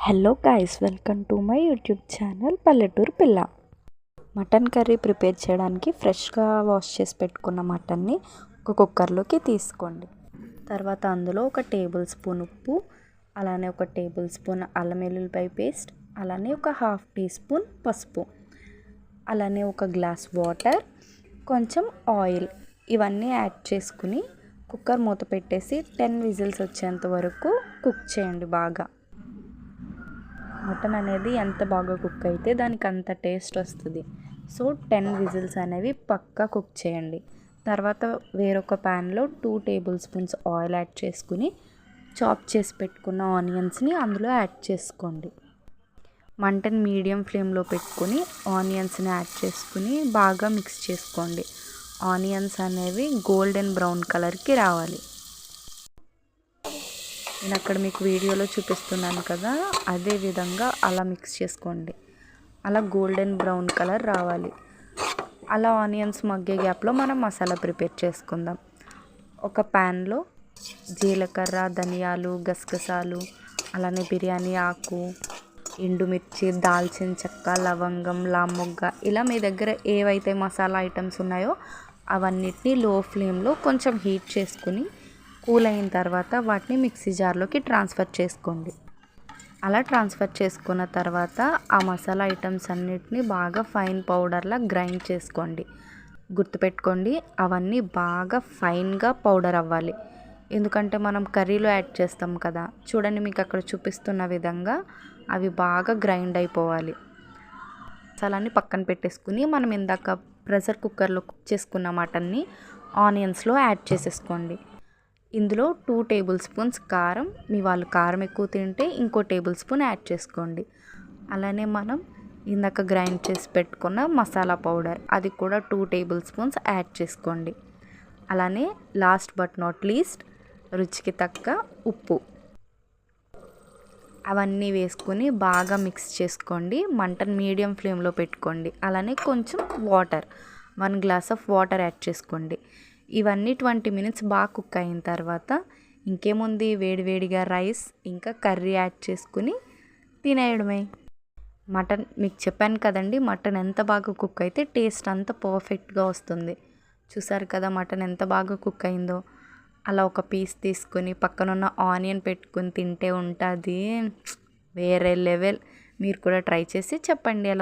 Hello guys, welcome to my YouTube channel పల్లెటూరు పిల్ల. Mutton curry prepare చేయడానికి ఫ్రెష్గా వాష్ చేసి పెట్టుకున్న మటన్ని ఒక కుక్కర్లోకి తీసుకోండి. తర్వాత అందులో ఒక టేబుల్ స్పూన్ ఉప్పు, అలానే ఒక టేబుల్ స్పూన్ అల్లం వెల్లుల్లిపాయ పేస్ట్, అలానే ఒక హాఫ్ టీ స్పూన్ పసుపు, అలానే ఒక గ్లాస్ వాటర్, కొంచెం ఆయిల్ ఇవన్నీ యాడ్ చేసుకుని కుక్కర్ మూత పెట్టేసి 10 విజిల్స్ వచ్చేంత వరకు కుక్ చేయండి. బాగా మటన్ అనేది ఎంత బాగా కుక్ అయితే దానికి అంత టేస్ట్ వస్తుంది. సో 10 విజిల్స్ అనేవి పక్కా కుక్ చేయండి. తర్వాత వేరొక ప్యాన్లో 2 టేబుల్ స్పూన్స్ ఆయిల్ యాడ్ చేసుకుని చాప్ చేసి పెట్టుకున్న ఆనియన్స్ని అందులో యాడ్ చేసుకోండి. మంటని మీడియం ఫ్లేమ్లో పెట్టుకుని ఆనియన్స్ని యాడ్ చేసుకుని బాగా మిక్స్ చేసుకోండి. ఆనియన్స్ అనేవి గోల్డెన్ బ్రౌన్ కలర్కి రావాలి. నేను అక్కడ మీకు వీడియోలో చూపిస్తున్నాను కదా, అదే విధంగా అలా మిక్స్ చేసుకోండి. అలా గోల్డెన్ బ్రౌన్ కలర్ రావాలి. అలా ఆనియన్స్ మగ్గే గ్యాప్లో మనం మసాలా ప్రిపేర్ చేసుకుందాం. ఒక ప్యాన్లో జీలకర్ర, ధనియాలు, గసగసాలు, అలానే బిర్యానీ ఆకు, ఎండుమిర్చి, దాల్చిన చెక్క, లవంగం, లామొగ్గ, ఇలా మీ దగ్గర ఏవైతే మసాలా ఐటమ్స్ ఉన్నాయో అవన్నిటిని లో ఫ్లేమ్లో కొంచెం హీట్ చేసుకుని కూల్ అయిన తర్వాత వాటిని మిక్సీ జార్లోకి ట్రాన్స్ఫర్ చేసుకోండి. అలా ట్రాన్స్ఫర్ చేసుకున్న తర్వాత ఆ మసాలా ఐటమ్స్ అన్నిటిని బాగా ఫైన్ పౌడర్లా గ్రైండ్ చేసుకోండి. గుర్తుపెట్టుకోండి, అవన్నీ బాగా ఫైన్గా పౌడర్ అవ్వాలి. ఎందుకంటే మనం కర్రీలో యాడ్ చేస్తాం కదా, చూడండి మీకు అక్కడ చూపిస్తున్న విధంగా అవి బాగా గ్రైండ్ అయిపోవాలి. మసాలాని పక్కన పెట్టేసుకుని మనం ఇందాక ప్రెషర్ కుక్కర్లో కుక్ చేసుకున్న మటన్ని ఆనియన్స్లో యాడ్ చేసేసుకోండి. ఇందులో 2 టేబుల్ స్పూన్స్ కారం, మీ వాళ్ళు కారం ఎక్కువ తింటే ఇంకో టేబుల్ స్పూన్ యాడ్ చేసుకోండి. అలానే మనం ఇందాక గ్రైండ్ చేసి పెట్టుకున్న మసాలా పౌడర్ అది కూడా 2 టేబుల్ స్పూన్స్ యాడ్ చేసుకోండి. అలానే లాస్ట్ బట్ నాట్ లీస్ట్ రుచికి తగ్గ ఉప్పు, అవన్నీ వేసుకొని బాగా మిక్స్ చేసుకోండి. మంటను మీడియం ఫ్లేమ్లో పెట్టుకోండి. అలానే కొంచెం water, 1 glass of water add చేసుకోండి. ఇవన్నీ 20 మినిట్స్ బాగా కుక్ అయిన తర్వాత ఇంకేముంది, వేడివేడిగా రైస్ ఇంకా కర్రీ యాడ్ చేసుకుని తినేయడమే. మటన్ మీకు చెప్పాను కదండి, మటన్ ఎంత బాగా కుక్ అయితే టేస్ట్ అంత పర్ఫెక్ట్గా వస్తుంది. చూసారు కదా మటన్ ఎంత బాగా కుక్ అయిందో. అలా ఒక పీస్ తీసుకొని పక్కనున్న ఆనియన్ పెట్టుకుని తింటే ఉంటుంది వేరే లెవెల్. మీరు కూడా ట్రై చేసి చెప్పండి ఎలా